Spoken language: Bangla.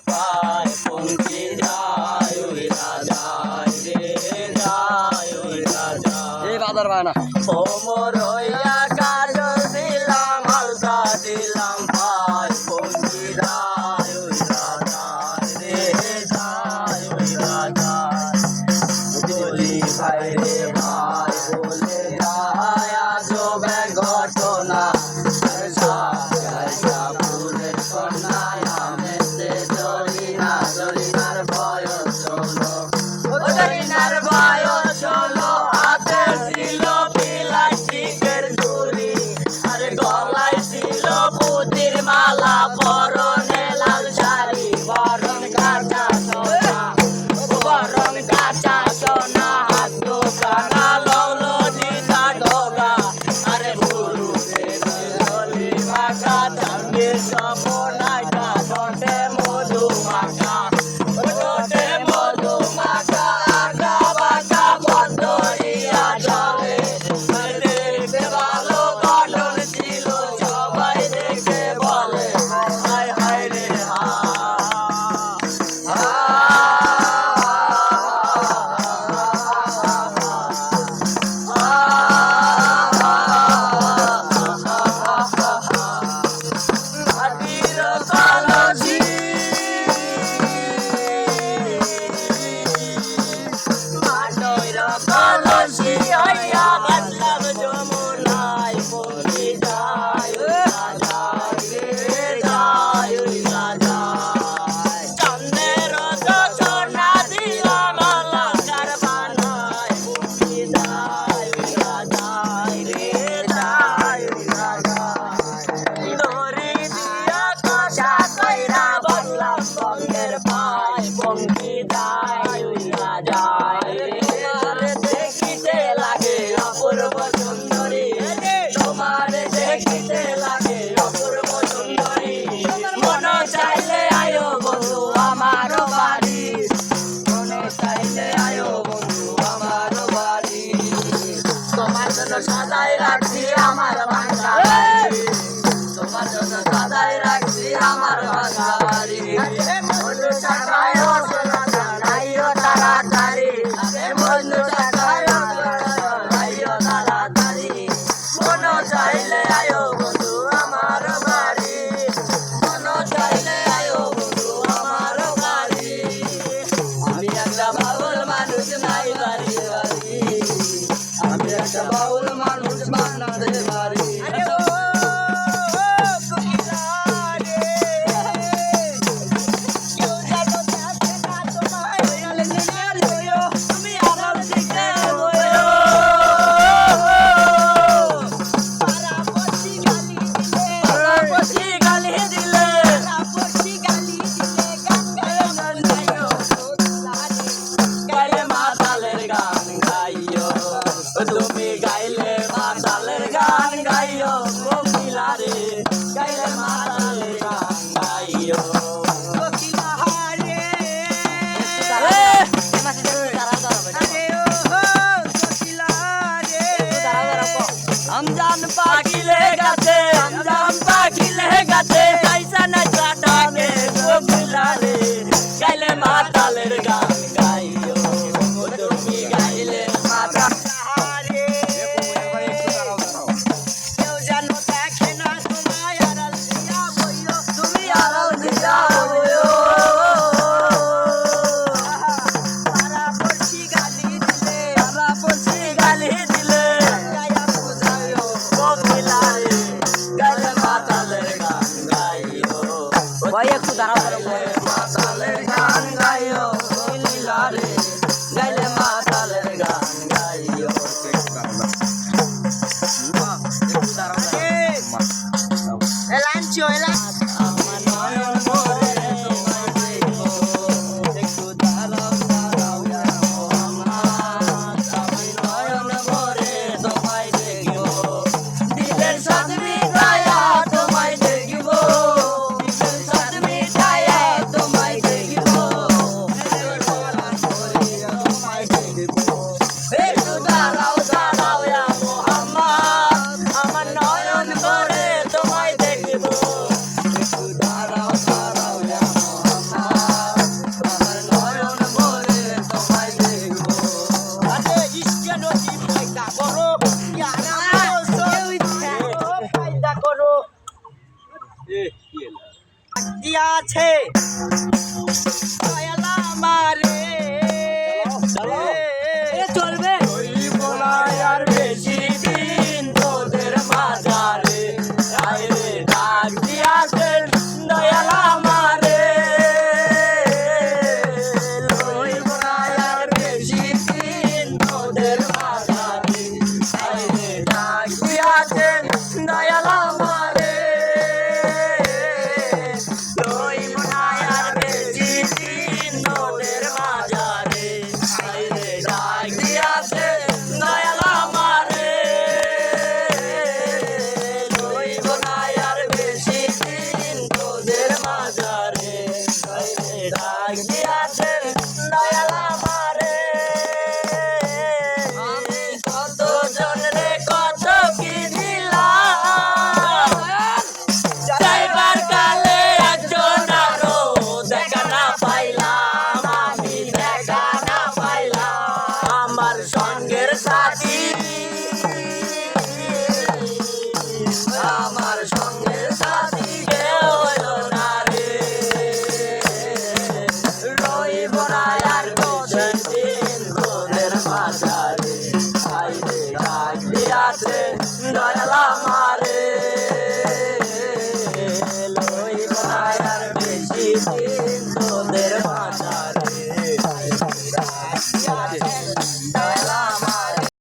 পায় পঙ্কি যায় উইরা যায় রে যায় উইরা যায় এই বাজার বানা ওমর হইয়া কাজল দিলাম আলতা দিলাম পায় পঙ্কি যায় উইরা যায় রে যায় উইরা যায় বলি ভাই রে ভাই বলে যায় আজব এক ঘটনা সাপুরের কন্যায় আমেতে জরিনা জরিনার বয়স হলো জরিনার বয়স হলো হাতে ছিল প্লাস্টিকের ঝুড়ি আর গলায় ছিল পুতির মালা পরনে লাল শাড়ি বরণ কাঁচা সোনা বরণ কাঁচা সোনা হাত দোকানা লৌলো দিতা ঢোকা আরে ভুরু গলি মাখা চাঙ্গে সপনাইটা ঠোঁটে মধু মাখা ঠোঁটে মধু মাখা আঁকা বাঁকা বন্দরিয়া চলে দেখতে ভালো গঠন ছিল সবাই দেখে বলে হায় হায় রে মাটির কলসি মাটির কলসি হইয়া বাঁচলাম যমুনায় পড়ি যায় যায় রে যায় যায় চন্দ্রের সোনা দিলাম অলঙ্কার বানায় পড়ি যায় যায় রে যায় যায় দড়ি দিয়া কষা কইরা বললাম বঙ্গের পায় পঙ্কি যায় উইরা যায় রে দেখিতে লাগে অপূর্ব সুন্দরী তোমার দেখিতে লাগে অপূর্ব সুন্দরী মন চাইলে আয়ো বন্ধু আমার বাড়ি মনে চাইলে আয়ো বন্ধু আমার বাড়ি তোমার জন্য সাজাই রাখছি আমার ভাঙা বাড়ি তোমার জন্য সাজাই রাখছি আমার ভাঙা বাড়ি বন্ধু টাকায় নাইও তাড়াতাড়ি বন্ধু টাকায় নাইও তাড়াতাড়ি মন চাইলে আয়ো বন্ধু আমার বাড়ি মন চাইলে আয়ো বন্ধু আমার বাড়ি আমি একটা বাউল মানুষ নাই বাড়ি বাড়ি আমি একটা বাউল মানুষ বানাতে পারি তুমি গাইলে মাতালের গান গাইও কোকিলা রে গাইলে মাতালের গান গাইও কোকিলা রে আমজান পাখিলে গাছে আমজান পাখিলে গাছে যাইছা না ডাকে কোকিলা রে গাইলে মাতালের গান গাইও তুমি গাইলে মাতা একটু দাঁড়াও মাতালের গান গাইও লীলা রে গাইলে মাতালের গান গাইও আমার নয়ন ভরে তোমায় দেখবো একটু দাঁড়াও দাঁড়াও আমার নয়ন ভরে তোমায় দেখবো দিলের সাথ মিটায়া তোমায় দেখবো দিলের সাথ মিটায়া তোমায় দেখবো দয়াল আমারে চলবে রইব না আর বেশি দিন তোদের মাঝারে আইরে ডাক দিয়াছেন দয়াল আমারে রইব না আর বেশি দিন তোদের মাঝারে আইরে ডাক দিয়াছেন দয়াল আমারে রইব না আর বেশি দিন তোদের মাঝারে আইরে ডাক দিয়াছেন দয়াল আমারে রইব না আর বেশি দিন তোদের মাঝারে আইরে ডাক দিয়াছেন দয়াল আমারে আমি কত জনরে কত কি দিলাম যাইবার কালে একজন আরো দেখা না পাইলাম আমি দেখা না পাইলাম আমার সঙ্গের সাথী আমার সঙ্গের সাথী কেউ হলো না রে রইব না আর বেশি দিন তোদের মাঝারে আইরে ডাক দিয়াছে দয়াল